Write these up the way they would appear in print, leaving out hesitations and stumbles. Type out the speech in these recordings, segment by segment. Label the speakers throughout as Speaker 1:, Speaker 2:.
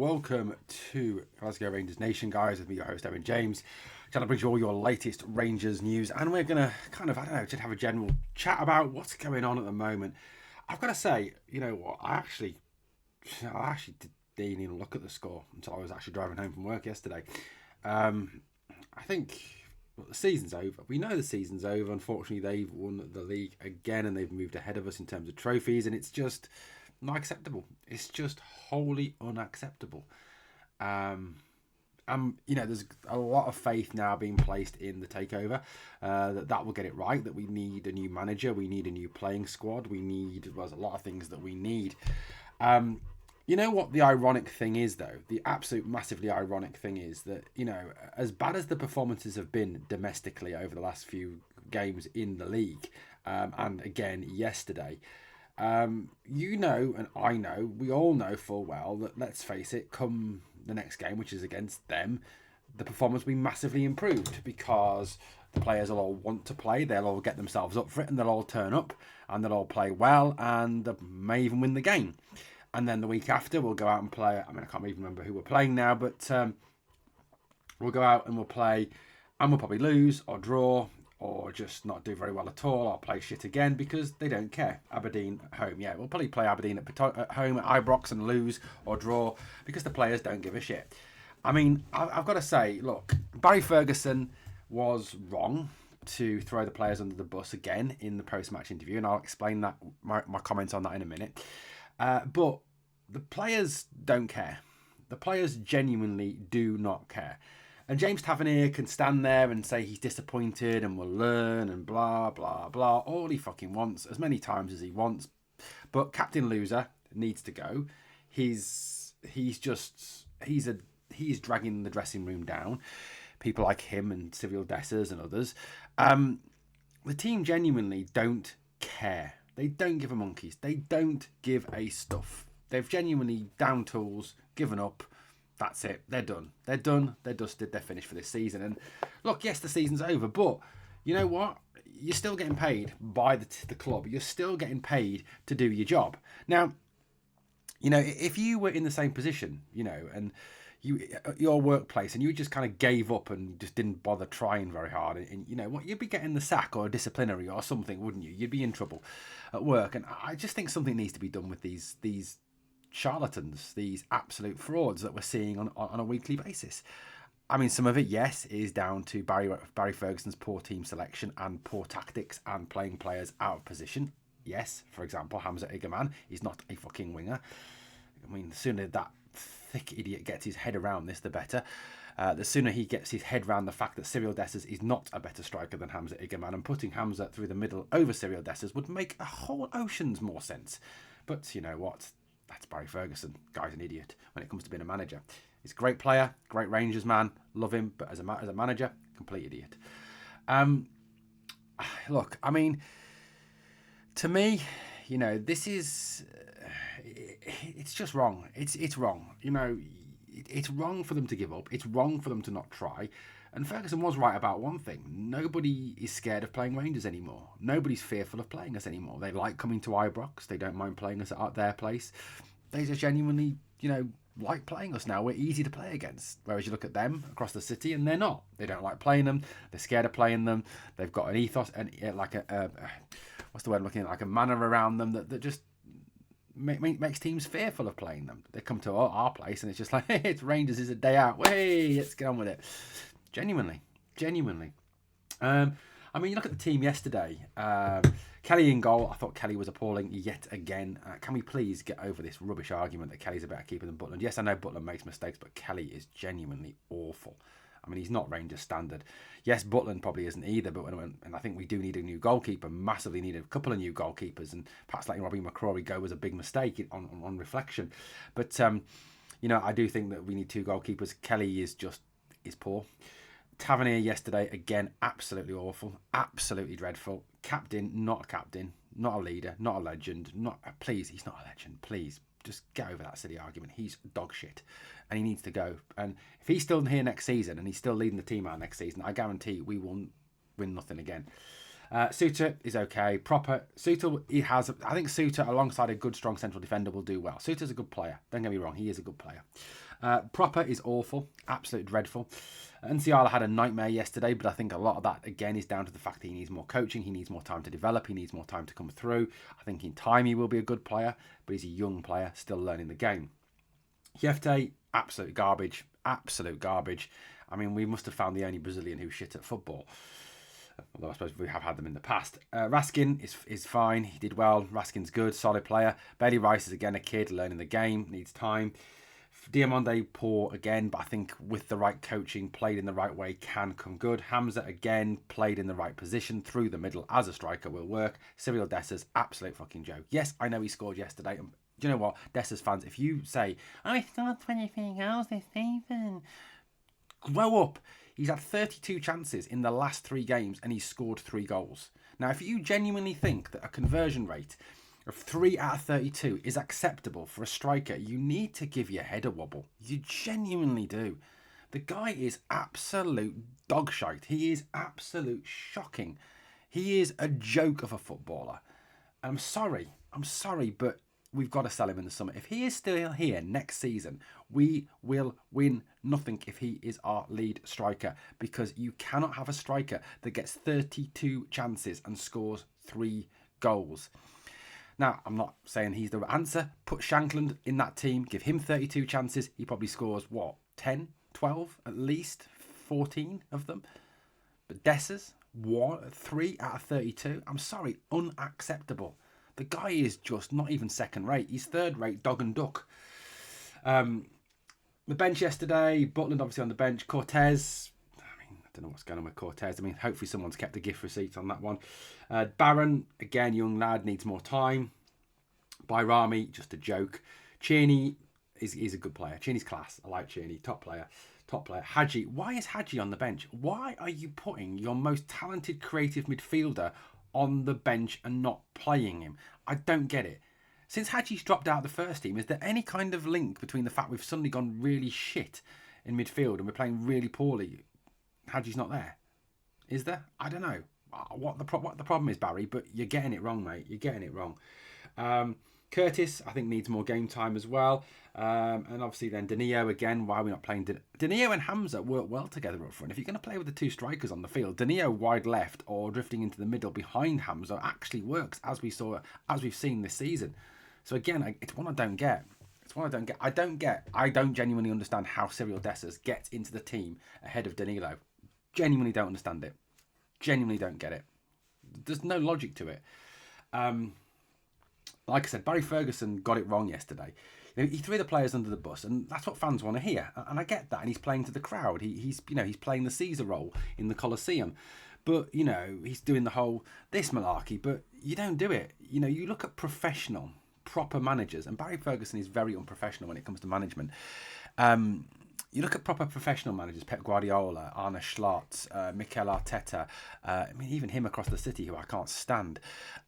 Speaker 1: welcome to Glasgow Rangers Nation, guys, with me, your host, Evan James. Trying to bring you all your latest Rangers news, and we're going to just have a general chat about what's going on at the moment. I've got to say, you know what, I actually didn't even look at the score until I was actually driving home from work yesterday. I think the season's over. We know the season's over. Unfortunately, they've won the league again, and they've moved ahead of us in terms of trophies, and it's just not acceptable. It's just wholly unacceptable. There's a lot of faith now being placed in the takeover that will get it right, that we need a new manager, we need a new playing squad, there's a lot of things that we need. You know what the ironic thing is, though? The absolute massively ironic thing is that, as bad as the performances have been domestically over the last few games in the league, and again yesterday, and I know, we all know full well that, let's face it, come the next game, which is against them, the performance will be massively improved because the players will all want to play, they'll all get themselves up for it, and they'll all turn up, and they'll all play well, and they may even win the game. And then the week after, we'll go out and play. I can't even remember who we're playing now, but we'll go out and we'll play, and we'll probably lose or draw, or just not do very well at all, or play shit again because they don't care. Aberdeen at home, yeah, we'll probably play Aberdeen at home at Ibrox and lose or draw because the players don't give a shit. I've got to say, look, Barry Ferguson was wrong to throw the players under the bus again in the post-match interview, and I'll explain that my comments on that in a minute. But the players don't care. The players genuinely do not care. And James Tavernier can stand there and say he's disappointed and will learn and blah, blah, blah. All he fucking wants, as many times as he wants. But Captain Loser needs to go. He's dragging the dressing room down. People like him and Cyril Dessers and others. The team genuinely don't care. They don't give a monkeys. They don't give a stuff. They've genuinely down tools, given up. That's it. They're done. They're done. They're dusted. They're finished for this season. And look, yes, the season's over, but you know what? You're still getting paid by the club. You're still getting paid to do your job. Now, if you were in the same position, and your workplace, and you just kind of gave up and just didn't bother trying very hard, and you know what, you'd be getting the sack or a disciplinary or something, wouldn't you? You'd be in trouble at work. And I just think something needs to be done with these charlatans, these absolute frauds that we're seeing on a weekly basis. Some of it, yes, is down to Barry Ferguson's poor team selection and poor tactics and playing players out of position. Yes, for example, Hamza Igerman is not a fucking winger. The sooner that thick idiot gets his head around this, the better. The sooner he gets his head around the fact that Cyril Dessers is not a better striker than Hamza Igerman, and putting Hamza through the middle over Cyril Dessers would make a whole ocean's more sense. But you know what? That's Barry Ferguson. Guy's an idiot when it comes to being a manager. He's a great player, great Rangers man, love him, but as a manager, complete idiot. Look, to me, this is it's just wrong. It's wrong. It's wrong for them to give up. It's wrong for them to not try. And Ferguson was right about one thing. Nobody is scared of playing Rangers anymore. Nobody's fearful of playing us anymore. They like coming to Ibrox. They don't mind playing us at their place. They just genuinely, like playing us now. We're easy to play against. Whereas you look at them across the city and they're not. They don't like playing them. They're scared of playing them. They've got an ethos and like what's the word I'm looking at? Like a manner around them that just makes teams fearful of playing them. They come to our place and it's just like, hey, it's Rangers, it's a day out. Hey, let's get on with it. Genuinely. You look at the team yesterday. Kelly in goal. I thought Kelly was appalling yet again. Can we please get over this rubbish argument that Kelly's a better keeper than Butland? Yes, I know Butland makes mistakes, but Kelly is genuinely awful. He's not Rangers standard. Yes, Butland probably isn't either, but and I think we do need a new goalkeeper. Massively need a couple of new goalkeepers, and perhaps letting Robbie McCrory go was a big mistake on reflection. But I do think that we need two goalkeepers. Kelly is poor. Tavernier yesterday, again, absolutely awful, absolutely dreadful. Captain, not a leader, not a legend. Please, he's not a legend. Please, just get over that silly argument. He's dog shit, and he needs to go. And if he's still here next season and he's still leading the team out next season, I guarantee we won't win nothing again. Suter is okay. Proper. Suter, I think Suter alongside a good, strong central defender will do well. Suter's a good player. Don't get me wrong, he is a good player. Proper is awful, absolutely dreadful. Nsiala had a nightmare yesterday, but I think a lot of that, again, is down to the fact that he needs more coaching, he needs more time to develop, he needs more time to come through. I think in time he will be a good player, but he's a young player, still learning the game. Jefte, absolute garbage, absolute garbage. I mean, we must have found the only Brazilian who's shit at football. Although I suppose we have had them in the past. Raskin is fine. He did well. Raskin's good, solid player. Bailey Rice is again a kid learning the game, needs time. Diamonde, poor again, but I think with the right coaching, played in the right way, can come good. Hamza, again, played in the right position, through the middle, as a striker will work. Cyril Dessers, absolute fucking joke. Yes, I know he scored yesterday. Do you know what, Dessers fans, if you say, I scored 23 goals this season, grow up. He's had 32 chances in the last 3 games and he's scored 3 goals. Now, if you genuinely think that a conversion rate of 3 out of 32 is acceptable for a striker, you need to give your head a wobble. You genuinely do. The guy is absolute dog shite. He is absolute shocking. He is a joke of a footballer. I'm sorry, but we've got to sell him in the summer. If he is still here next season, we will win nothing if he is our lead striker, because you cannot have a striker that gets 32 chances and scores 3 goals. Now, I'm not saying he's the answer. Put Shankland in that team, give him 32 chances. He probably scores, 10, 12, at least 14 of them. But Dessers, 3 out of 32. I'm sorry, unacceptable. The guy is just not even second rate. He's third rate, dog and duck. The bench yesterday, Butland obviously on the bench. Cortez, I don't know what's going on with Cortez. Hopefully someone's kept a gift receipt on that one. Barron, again, young lad, needs more time. Bayrami, just a joke. Cheney is a good player. Cheney's class. I like Cheney. Top player. Hadji, why is Hadji on the bench? Why are you putting your most talented creative midfielder on the bench and not playing him? I don't get it. Since Hadji's dropped out of the first team, is there any kind of link between the fact we've suddenly gone really shit in midfield and we're playing really poorly? Hadji's not there. Is there? I don't know what the problem is, Barry, but you're getting it wrong, mate. You're getting it wrong. Curtis, I think, needs more game time as well. And obviously then Danilo again. Why are we not playing Danilo and Hamza work well together up front. If you're going to play with the 2 strikers on the field, Danilo wide left or drifting into the middle behind Hamza actually works, as we've seen this season. So again, it's one I don't get. I don't genuinely understand how Cyril Dessers gets into the team ahead of Danilo. Genuinely don't understand it. Genuinely don't get it. There's no logic to it. Like I said, Barry Ferguson got it wrong yesterday. He threw the players under the bus, and that's what fans want to hear. And I get that. And he's playing to the crowd. He's playing the Caesar role in the Colosseum. But he's doing the whole this malarkey. But you don't do it. You look at professional, proper managers, and Barry Ferguson is very unprofessional when it comes to management. You look at proper professional managers, Pep Guardiola, Arne Slot, Mikel Arteta, even him across the city, who I can't stand.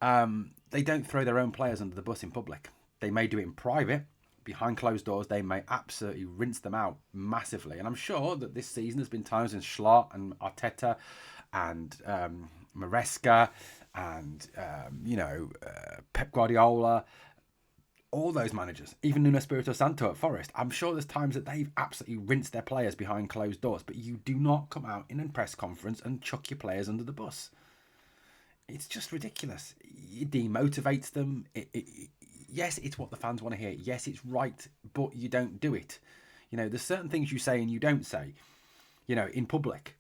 Speaker 1: They don't throw their own players under the bus in public. They may do it in private. Behind closed doors, they may absolutely rinse them out massively. And I'm sure that this season there's been times when Slot and Arteta and Maresca and, Pep Guardiola, all those managers, even Nuno Espirito Santo at Forest, I'm sure there's times that they've absolutely rinsed their players behind closed doors, but you do not come out in a press conference and chuck your players under the bus. It's just ridiculous. It demotivates them. Yes, it's what the fans want to hear. Yes, it's right, but you don't do it. There's certain things you say and you don't say, in public,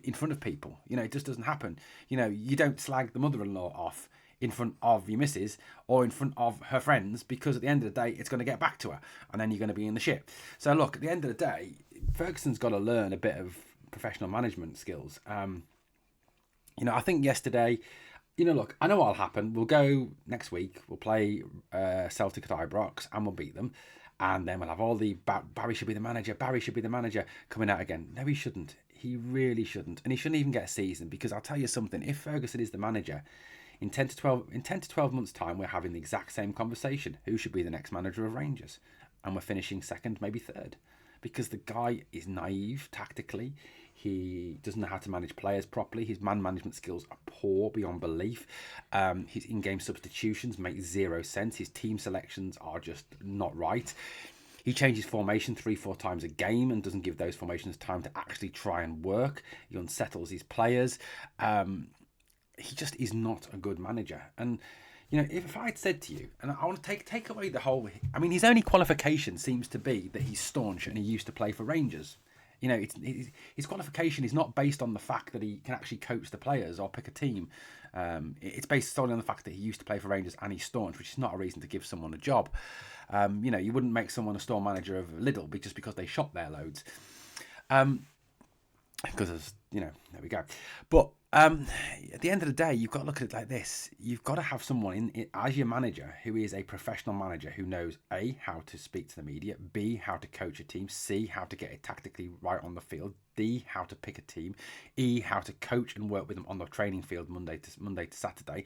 Speaker 1: in front of people. It just doesn't happen. You don't slag the mother-in-law off in front of your missus or in front of her friends, because at the end of the day it's going to get back to her and then you're going to be in the shit. So look, at the end of the day, Ferguson's got to learn a bit of professional management skills. I think yesterday, look, I know what'll happen. We'll go next week, we'll play Celtic at Ibrox and we'll beat them, and then we'll have all the Barry should be the manager coming out again. No, he shouldn't. He really shouldn't. And he shouldn't even get a season, because I'll tell you something, if Ferguson is the manager, in 10 to 12 months' time, we're having the exact same conversation. Who should be the next manager of Rangers? And we're finishing second, maybe third. Because the guy is naive tactically. He doesn't know how to manage players properly. His man management skills are poor beyond belief. His in-game substitutions make zero sense. His team selections are just not right. He changes formation 3-4 times a game and doesn't give those formations time to actually try and work. He unsettles his players. He just is not a good manager. And if I'd said to you, and I want to take away the whole, I mean, his only qualification seems to be that he's staunch and he used to play for Rangers. His qualification is not based on the fact that he can actually coach the players or pick a team. It's based solely on the fact that he used to play for Rangers and he's staunch, which is not a reason to give someone a job. You wouldn't make someone a store manager of Lidl just because they shop there loads. Because there we go. But at the end of the day, you've got to look at it like this. You've got to have someone in as your manager who is a professional manager who knows A, how to speak to the media, B, how to coach a team, C, how to get it tactically right on the field, D, how to pick a team, E, how to coach and work with them on the training field Monday to Saturday,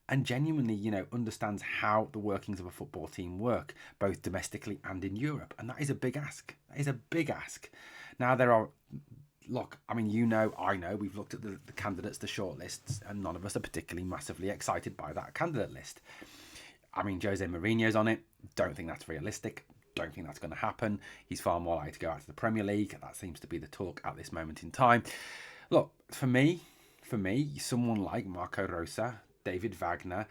Speaker 1: and genuinely, understands how the workings of a football team work, both domestically and in Europe. And that is a big ask. That is a big ask. Now, there are... Look, I mean, I know, we've looked at the candidates, the shortlists, and none of us are particularly massively excited by that candidate list. I mean, Jose Mourinho's on it. Don't think that's realistic. Don't think that's going to happen. He's far more likely to go out to the Premier League. That seems to be the talk at this moment in time. Look, for me, someone like Marco Rose, David Wagner,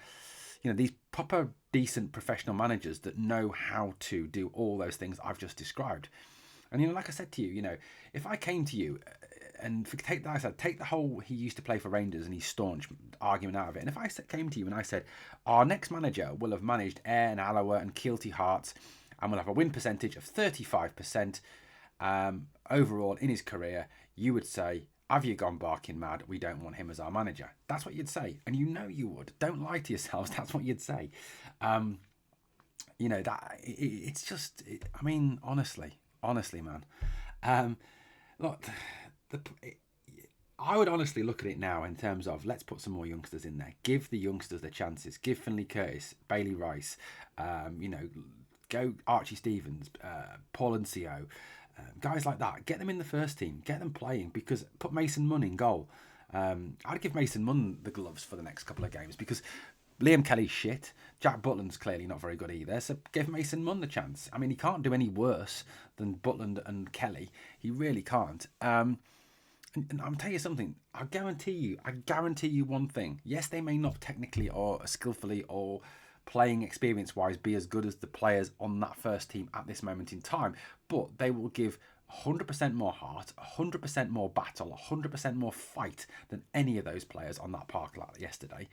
Speaker 1: these proper, decent professional managers that know how to do all those things I've just described. And, like I said to you, if I came to you and take the whole he used to play for Rangers and he's staunch argument out of it. And if I came to you and I said, our next manager will have managed Ayr and Alloa and Kielty Hearts and will have a win percentage of 35% overall in his career, you would say, have you gone barking mad? We don't want him as our manager. That's what you'd say. And you would. Don't lie to yourselves. That's what you'd say. It's just, I mean, honestly, man. Look, I would honestly look at it now in terms of let's put some more youngsters in there. Give the youngsters their chances. Give Finlay Curtis, Bailey Rice, go Archie Stevens, Paul Ncio, guys like that. Get them in the first team. Get them playing because put Mason Munn in goal. I'd give Mason Munn the gloves for the next couple of games because Liam Kelly's shit. Jack Butland's clearly not very good either. So give Mason Munn the chance. I mean, he can't do any worse than Butland and Kelly. He really can't. And I'll tell you something. I guarantee you one thing. Yes, they may not technically or skillfully or playing experience-wise be as good as the players on that first team at this moment in time, but they will give 100% more heart, 100% more battle, 100% more fight than any of those players on that park yesterday.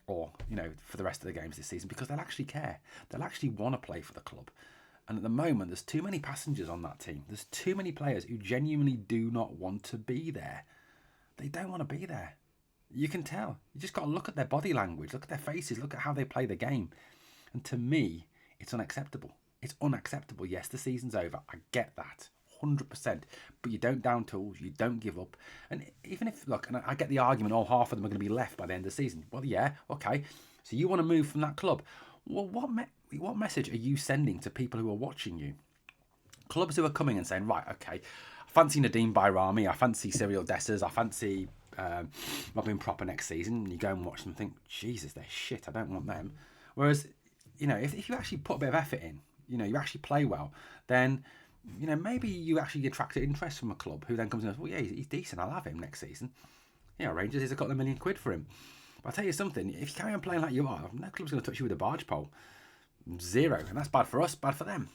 Speaker 1: Or, for the rest of the games this season, because they'll actually care. They'll actually want to play for the club. And at the moment, there's too many passengers on that team. There's too many players who genuinely do not want to be there. They don't want to be there. You can tell. You just got to look at their body language, look at their faces, look at how they play the game. And to me, it's unacceptable. It's unacceptable. Yes, the season's over. I get that. 100%. But you don't down tools, you don't give up. And even if, look, and I get the argument, half of them are going to be left by the end of the season. Well, yeah, okay. So you want to move from that club. Well, what message are you sending to people who are watching you? Clubs who are coming and saying, right, okay, I fancy Nadeem Bayrami, I fancy Cyril Dessers, I fancy Robin Proper next season. And you go and watch them and think, Jesus, they're shit, I don't want them. Whereas, if you actually put a bit of effort in, you actually play well, then... maybe you actually attract interest from a club who then comes in and goes, well, yeah, he's decent. I'll have him next season. Rangers, here's a couple of £1 million for him. But I'll tell you something. If you carry on playing like you are, no club's going to touch you with a barge pole. Zero. And that's bad for us, bad for them.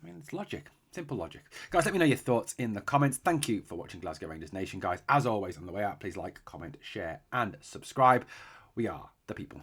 Speaker 1: I mean, it's logic. Simple logic. Guys, let me know your thoughts in the comments. Thank you for watching Glasgow Rangers Nation, guys. As always, on the way out, please like, comment, share, and subscribe. We are the people.